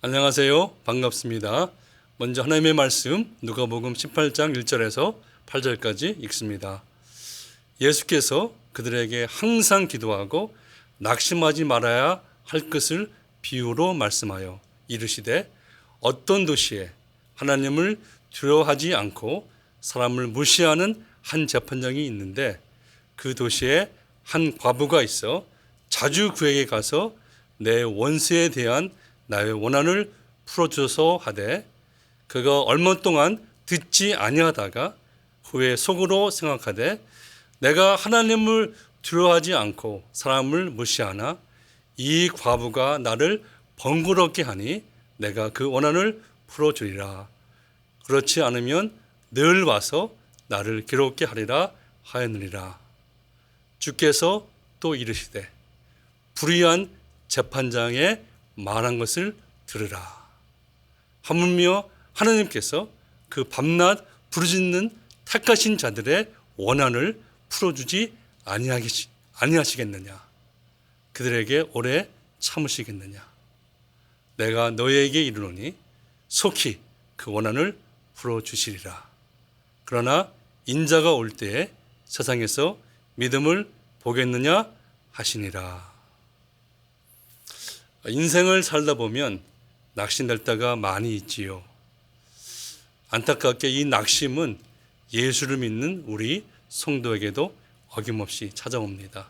안녕하세요. 반갑습니다. 먼저 하나님의 말씀 누가복음 18장 1절에서 8절까지 읽습니다. 예수께서 그들에게 항상 기도하고 낙심하지 말아야 할 것을 비유로 말씀하여 이르시되 어떤 도시에 하나님을 두려워하지 않고 사람을 무시하는 한 재판장이 있는데 그 도시에 한 과부가 있어 자주 그에게 가서 내 원수에 대한 나의 원한을 풀어주소서 하되 그가 얼마 동안 듣지 아니하다가 후에 속으로 생각하되 내가 하나님을 두려워하지 않고 사람을 무시하나 이 과부가 나를 번거롭게 하니 내가 그 원한을 풀어주리라. 그렇지 않으면 늘 와서 나를 괴롭게 하리라 하였느니라. 주께서 또 이르시되 불의한 재판장의 말한 것을 들으라. 하물며 하나님께서 그 밤낮 부르짖는 택하신 자들의 원한을 풀어주지 아니하시겠느냐. 그들에게 오래 참으시겠느냐. 내가 너희에게 이르노니 속히 그 원한을 풀어주시리라. 그러나 인자가 올 때에 세상에서 믿음을 보겠느냐 하시니라. 인생을 살다 보면 낙심될 때가 많이 있지요. 안타깝게 이 낙심은 예수를 믿는 우리 성도에게도 어김없이 찾아옵니다.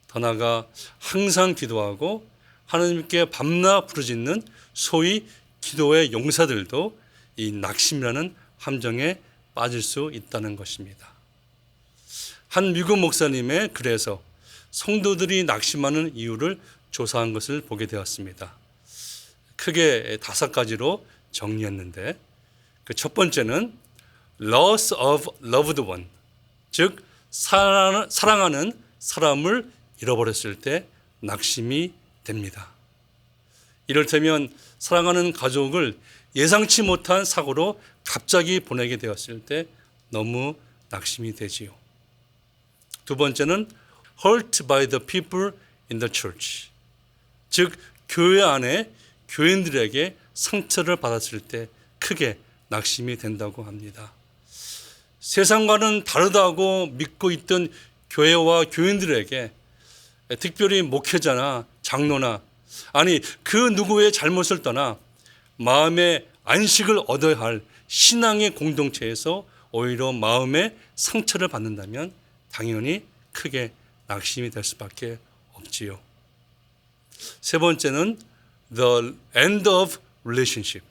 더 나아가 항상 기도하고 하나님께 밤낮 부르짖는 소위 기도의 용사들도 이 낙심이라는 함정에 빠질 수 있다는 것입니다. 한 미국 목사님의 글에서 성도들이 낙심하는 이유를 조사한 것을 보게 되었습니다. 크게 5가지로 정리했는데 그 첫 번째는 loss of loved one, 즉 사랑하는 사람을 잃어버렸을 때 낙심이 됩니다. 이를테면 사랑하는 가족을 예상치 못한 사고로 갑자기 보내게 되었을 때 너무 낙심이 되지요. 두 번째는 hurt by the people in the church, 즉 교회 안에 교인들에게 상처를 받았을 때 크게 낙심이 된다고 합니다. 세상과는 다르다고 믿고 있던 교회와 교인들에게 특별히 목회자나 장로나 아니 그 누구의 잘못을 떠나 마음의 안식을 얻어야 할 신앙의 공동체에서 오히려 마음의 상처를 받는다면 당연히 크게 낙심이 될 수밖에 없지요. 세 번째는 the end of relationship,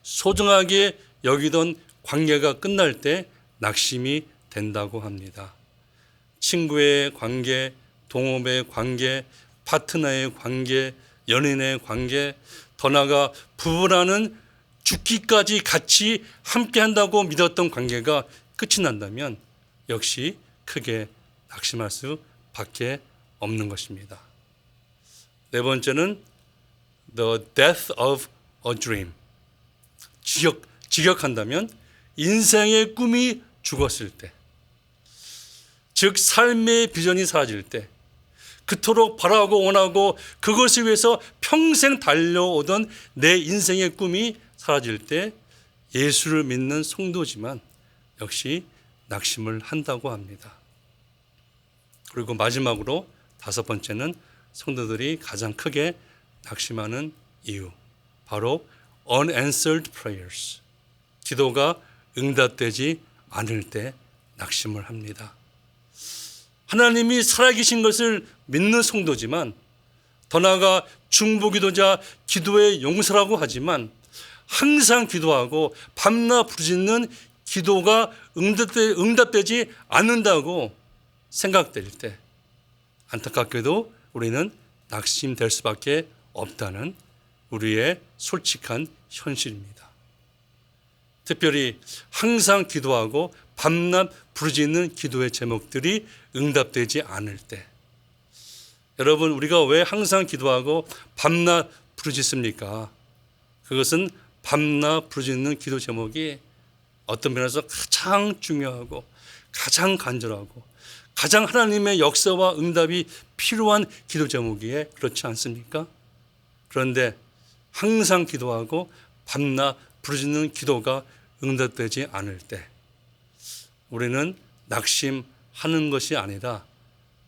소중하게 여기던 관계가 끝날 때 낙심이 된다고 합니다. 친구의 관계, 동업의 관계, 파트너의 관계, 연인의 관계, 더 나아가 부부라는 죽기까지 같이 함께 한다고 믿었던 관계가 끝이 난다면 역시 크게 낙심할 수밖에 없는 것입니다. 네 번째는 the death of a dream, 직역한다면 인생의 꿈이 죽었을 때, 즉 삶의 비전이 사라질 때, 그토록 바라고 원하고 그것을 위해서 평생 달려오던 내 인생의 꿈이 사라질 때 예수를 믿는 성도지만 역시 낙심을 한다고 합니다. 그리고 마지막으로 5번째는 성도들이 가장 크게 낙심하는 이유, 바로 unanswered prayers, 기도가 응답되지 않을 때 낙심을 합니다. 하나님이 살아계신 것을 믿는 성도지만 더 나아가 중보기도자, 기도의 용사라고 하지만 항상 기도하고 밤낮 부르짖는 기도가 응답되지 않는다고 생각될 때 안타깝게도 우리는 낙심될 수밖에 없다는 우리의 솔직한 현실입니다. 특별히 항상 기도하고 밤낮 부르짖는 기도의 제목들이 응답되지 않을 때, 여러분 우리가 왜 항상 기도하고 밤낮 부르짖습니까? 그것은 밤낮 부르짖는 기도 제목이 어떤 면에서 가장 중요하고 가장 간절하고 가장 하나님의 역사와 응답이 필요한 기도 제목이에 그렇지 않습니까? 그런데 항상 기도하고 밤낮 부르짖는 기도가 응답되지 않을 때 우리는 낙심하는 것이 아니라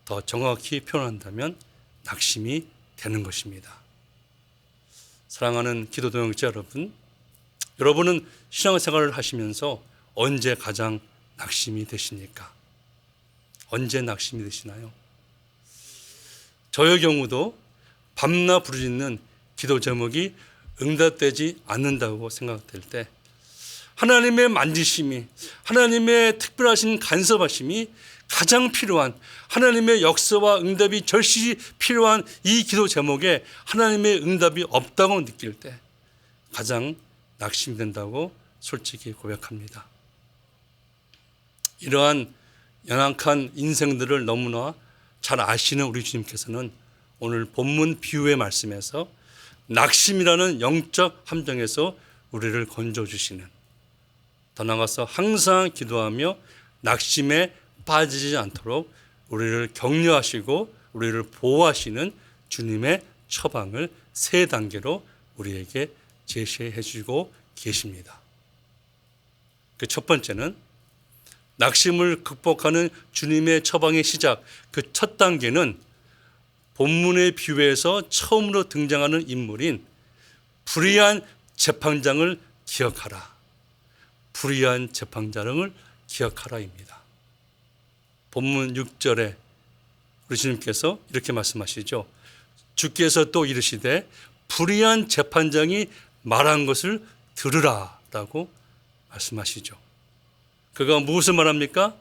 더 정확히 표현한다면 낙심이 되는 것입니다. 사랑하는 기도 동역자 여러분, 여러분은 신앙생활을 하시면서 언제 가장 낙심이 되십니까? 언제 낙심이 되시나요? 저의 경우도 밤낮 부르짖는 기도 제목이 응답되지 않는다고 생각될 때 하나님의 만지심이, 하나님의 특별하신 간섭하심이 가장 필요한, 하나님의 역사와 응답이 절실히 필요한 이 기도 제목에 하나님의 응답이 없다고 느낄 때 가장 낙심이 된다고 솔직히 고백합니다. 이러한 연약한 인생들을 너무나 잘 아시는 우리 주님께서는 오늘 본문 비유의 말씀에서 낙심이라는 영적 함정에서 우리를 건져주시는, 더 나아가서 항상 기도하며 낙심에 빠지지 않도록 우리를 격려하시고 우리를 보호하시는 주님의 처방을 세 단계로 우리에게 제시해 주고 계십니다. 그 첫 번째는 낙심을 극복하는 주님의 처방의 시작, 그 첫 단계는 본문의 비유에서 처음으로 등장하는 인물인 불의한 재판장을 기억하라. 불의한 재판장을 기억하라입니다. 본문 6절에 우리 주님께서 이렇게 말씀하시죠. 주께서 또 이르시되 불의한 재판장이 말한 것을 들으라 라고 말씀하시죠. 그가 무엇을 말합니까?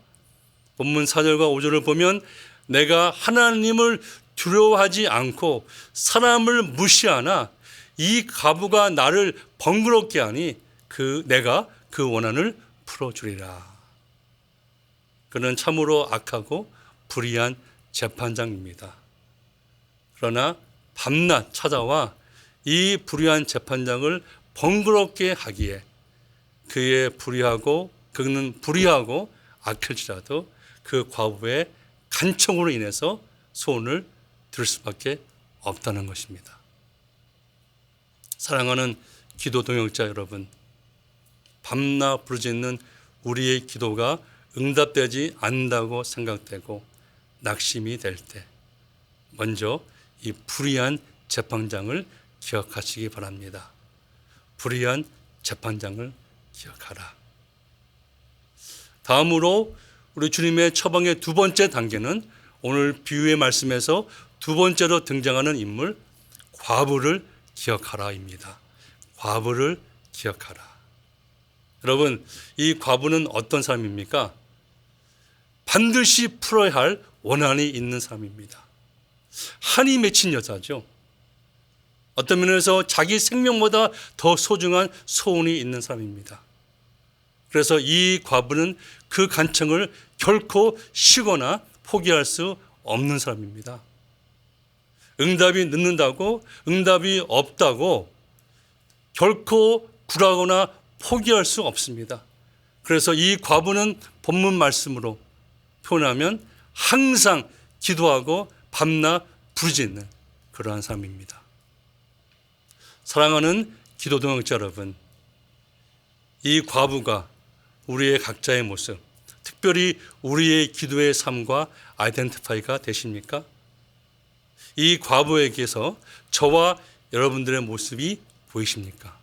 본문 4절과 5절을 보면 내가 하나님을 두려워하지 않고 사람을 무시하나 이 과부가 나를 번거롭게 하니 내가 그 원한을 풀어주리라. 그는 참으로 악하고 불의한 재판장입니다. 그러나 밤낮 찾아와 이 불의한 재판장을 번거롭게 하기에 그는 불의하고 악할지라도 그 과부의 간청으로 인해서 소원을 들을 수밖에 없다는 것입니다. 사랑하는 기도 동역자 여러분, 밤낮 부르짖는 우리의 기도가 응답되지 않는다고 생각되고 낙심이 될 때 먼저 이 불의한 재판장을 기억하시기 바랍니다. 불의한 재판장을 기억하라. 다음으로 우리 주님의 처방의 두 번째 단계는 오늘 비유의 말씀에서 두 번째로 등장하는 인물 과부를 기억하라입니다. 과부를 기억하라. 여러분, 이 과부는 어떤 사람입니까? 반드시 풀어야 할 원한이 있는 사람입니다. 한이 맺힌 여자죠. 어떤 면에서 자기 생명보다 더 소중한 소원이 있는 사람입니다. 그래서 이 과부는 그 간청을 결코 쉬거나 포기할 수 없는 사람입니다. 응답이 늦는다고, 응답이 없다고 결코 굴하거나 포기할 수 없습니다. 그래서 이 과부는 본문 말씀으로 표현하면 항상 기도하고 밤낮 부르짖는 그러한 사람입니다. 사랑하는 기도 동역자 여러분, 이 과부가 우리의 각자의 모습, 특별히 우리의 기도의 삶과 아이덴티파이가 되십니까? 이 과부에게서 저와 여러분들의 모습이 보이십니까?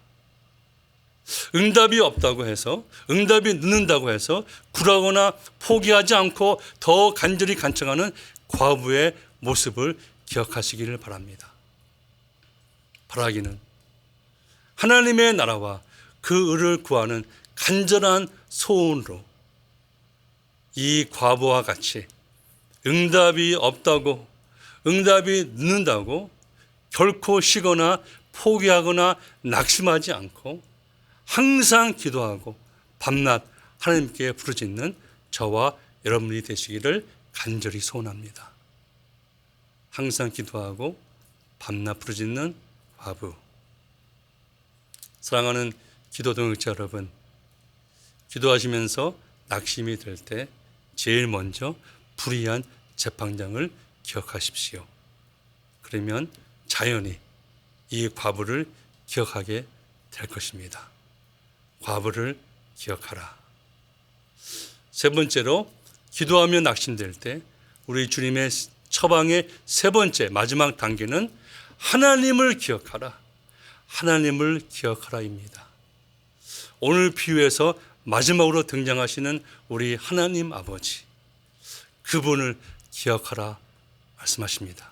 응답이 없다고 해서, 응답이 늦는다고 해서 굴하거나 포기하지 않고 더 간절히 간청하는 과부의 모습을 기억하시기를 바랍니다. 바라기는 하나님의 나라와 그 의를 구하는 간절한 소원으로 이 과부와 같이 응답이 없다고, 응답이 늦는다고 결코 쉬거나 포기하거나 낙심하지 않고 항상 기도하고 밤낮 하나님께 부르짖는 저와 여러분이 되시기를 간절히 소원합니다. 항상 기도하고 밤낮 부르짖는 과부. 사랑하는 기도 동역자 여러분, 기도하시면서 낙심이 될 때 제일 먼저 불의한 재판장을 기억하십시오. 그러면 자연히 이 과부를 기억하게 될 것입니다. 과부를 기억하라. 세 번째로 기도하며 낙심될 때 우리 주님의 처방의 세 번째 마지막 단계는 하나님을 기억하라. 하나님을 기억하라입니다. 오늘 비유에서 마지막으로 등장하시는 우리 하나님 아버지, 그분을 기억하라 말씀하십니다.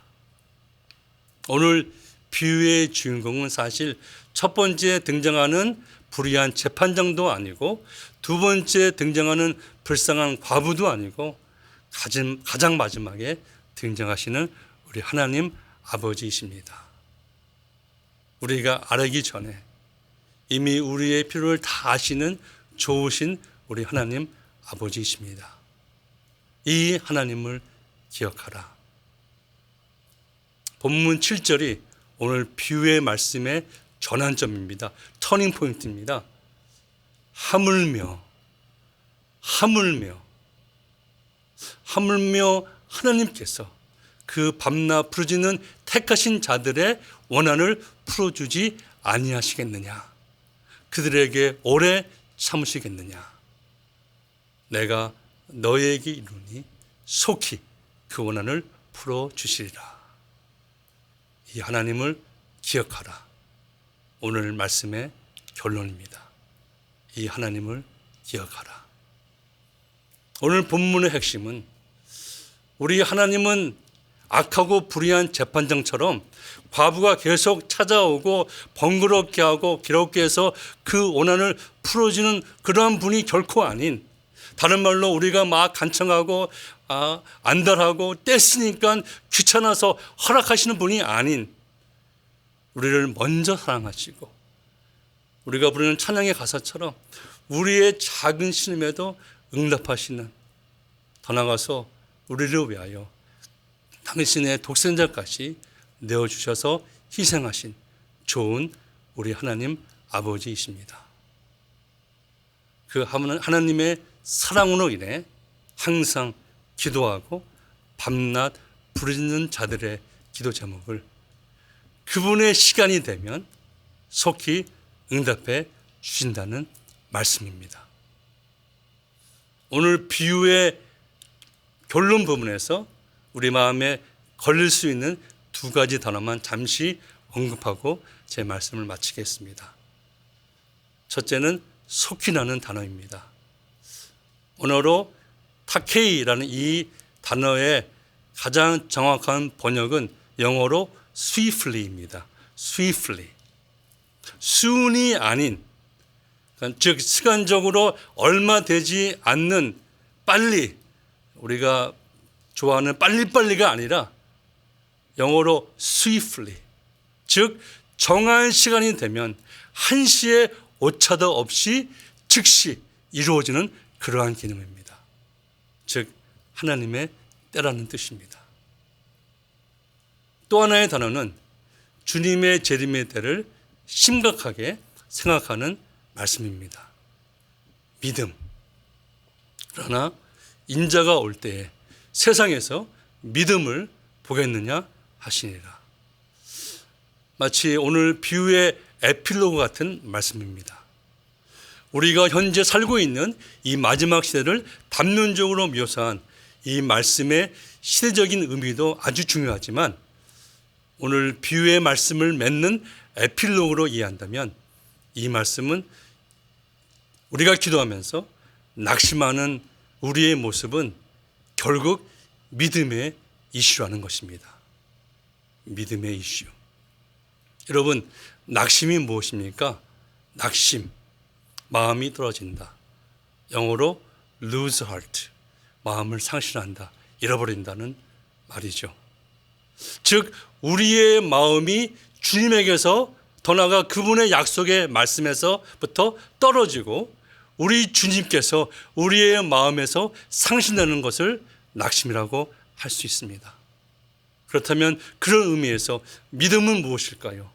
오늘 비유의 주인공은 사실 첫 번째 등장하는 불의한 재판장도 아니고 두 번째 등장하는 불쌍한 과부도 아니고 가장 마지막에 등장하시는 우리 하나님 아버지이십니다. 우리가 알기 전에 이미 우리의 필요를 다 아시는 좋으신 우리 하나님 아버지이십니다. 이 하나님을 기억하라. 본문 7절이 오늘 비유의 말씀의 전환점입니다. 터닝 포인트입니다. 하물며 하나님께서 그 밤낮 부르짖는 택하신 자들의 원한을 풀어주지 아니하시겠느냐. 그들에게 오래 참으시겠느냐. 내가 너에게 이르니 속히 그 원한을 풀어주시리라. 이 하나님을 기억하라. 오늘 말씀의 결론입니다. 이 하나님을 기억하라. 오늘 본문의 핵심은 우리 하나님은 악하고 불의한 재판장처럼 과부가 계속 찾아오고 번거롭게 하고 괴롭게 해서 그 원한을 풀어주는 그러한 분이 결코 아닌, 다른 말로 우리가 막 간청하고 안달하고 떼쓰니까 귀찮아서 허락하시는 분이 아닌, 우리를 먼저 사랑하시고 우리가 부르는 찬양의 가사처럼 우리의 작은 신음에도 응답하시는, 더 나아가서 우리를 위하여 당신의 독생자까지 내어주셔서 희생하신 좋은 우리 하나님 아버지이십니다. 그 하나님의 사랑으로 인해 항상 기도하고 밤낮 부르짖는 자들의 기도 제목을 그분의 시간이 되면 속히 응답해 주신다는 말씀입니다. 오늘 비유의 결론 부분에서 우리 마음에 걸릴 수 있는 두 가지 단어만 잠시 언급하고 제 말씀을 마치겠습니다. 첫째는 속히라는 단어입니다. 언어로 타케이라는 이 단어의 가장 정확한 번역은 영어로 swiftly입니다. swiftly. soon이 아닌, 즉 시간적으로 얼마 되지 않는 빨리, 우리가 좋아하는 빨리빨리가 아니라 영어로 swiftly, 즉 정한 시간이 되면 한시에 오차도 없이 즉시 이루어지는 그러한 개념입니다. 즉 하나님의 때라는 뜻입니다. 또 하나의 단어는 주님의 재림의 때를 심각하게 생각하는 말씀입니다. 믿음. 그러나 인자가 올 때에 세상에서 믿음을 보겠느냐 하시니라. 마치 오늘 비유의 에필로그 같은 말씀입니다. 우리가 현재 살고 있는 이 마지막 시대를 단면적으로 묘사한 이 말씀의 시대적인 의미도 아주 중요하지만, 오늘 비유의 말씀을 맺는 에필로그로 이해한다면 이 말씀은 우리가 기도하면서 낙심하는 우리의 모습은 결국 믿음의 이슈라는 것입니다. 믿음의 이슈. 여러분, 낙심이 무엇입니까? 낙심, 마음이 떨어진다. 영어로 lose heart, 마음을 상실한다, 잃어버린다는 말이죠. 즉 우리의 마음이 주님에게서, 더 나아가 그분의 약속의 말씀에서부터 떨어지고 우리 주님께서 우리의 마음에서 상실되는 것을 낙심이라고 할 수 있습니다. 그렇다면 그런 의미에서 믿음은 무엇일까요?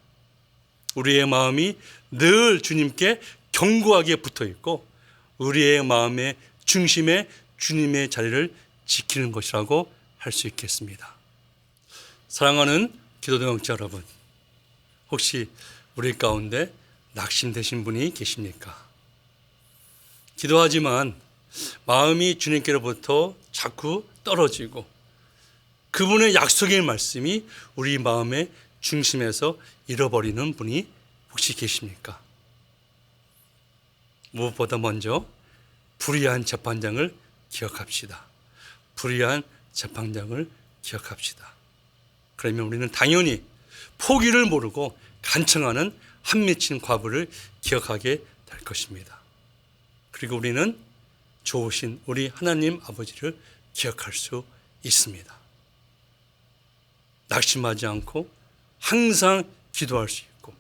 우리의 마음이 늘 주님께 견고하게 붙어 있고 우리의 마음의 중심에 주님의 자리를 지키는 것이라고 할 수 있겠습니다. 사랑하는 기도동역자 여러분, 혹시 우리 가운데 낙심되신 분이 계십니까? 기도하지만 마음이 주님께로부터 자꾸 떨어지고 그분의 약속의 말씀이 우리 마음의 중심에서 잃어버리는 분이 혹시 계십니까? 무엇보다 먼저 불의한 재판장을 기억합시다. 불의한 재판장을 기억합시다. 그러면 우리는 당연히 포기를 모르고 간청하는 한 맺힌 과부를 기억하게 될 것입니다. 그리고 우리는 좋으신 우리 하나님 아버지를 기억할 수 있습니다. 낙심하지 않고 항상 기도할 수 있고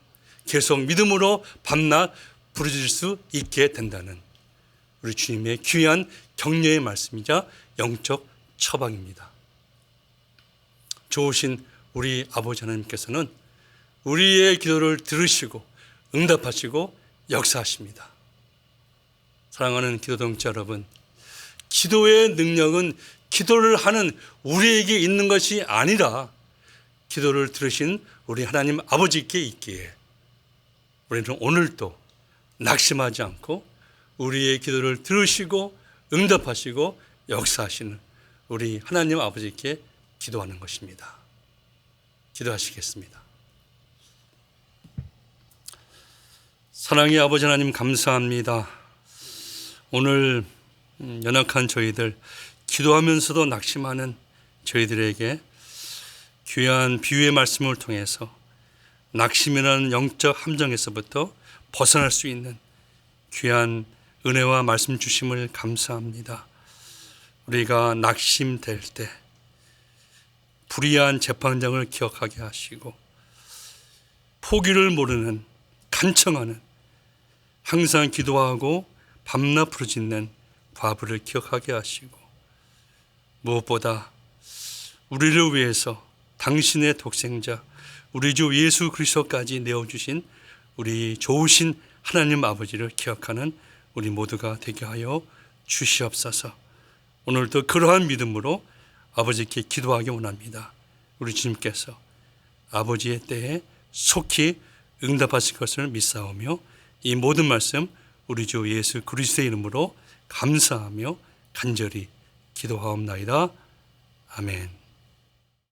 계속 믿음으로 밤낮 부르짖을 수 있게 된다는 우리 주님의 귀한 격려의 말씀이자 영적 처방입니다. 좋으신 우리 아버지 하나님께서는 우리의 기도를 들으시고 응답하시고 역사하십니다. 사랑하는 기도동자 여러분, 기도의 능력은 기도를 하는 우리에게 있는 것이 아니라 기도를 들으신 우리 하나님 아버지께 있기에 우리는 오늘도 낙심하지 않고 우리의 기도를 들으시고 응답하시고 역사하시는 우리 하나님 아버지께 기도하는 것입니다. 기도하시겠습니다. 사랑의 아버지 하나님 감사합니다. 오늘 연약한 저희들, 기도하면서도 낙심하는 저희들에게 귀한 비유의 말씀을 통해서 낙심이라는 영적 함정에서부터 벗어날 수 있는 귀한 은혜와 말씀 주심을 감사합니다. 우리가 낙심될 때 불의한 재판장을 기억하게 하시고 포기를 모르는 간청하는 항상 기도하고 밤낮 부르짖는 과부를 기억하게 하시고 무엇보다 우리를 위해서 당신의 독생자 우리 주 예수 그리스도까지 내어주신 우리 좋으신 하나님 아버지를 기억하는 우리 모두가 되게 하여 주시옵소서. 오늘도 그러한 믿음으로 아버지께 기도하기 원합니다. 우리 주님께서 아버지의 때에 속히 응답하실 것을 믿사오며 이 모든 말씀 우리 주 예수 그리스도의 이름으로 감사하며 간절히 기도하옵나이다. 아멘.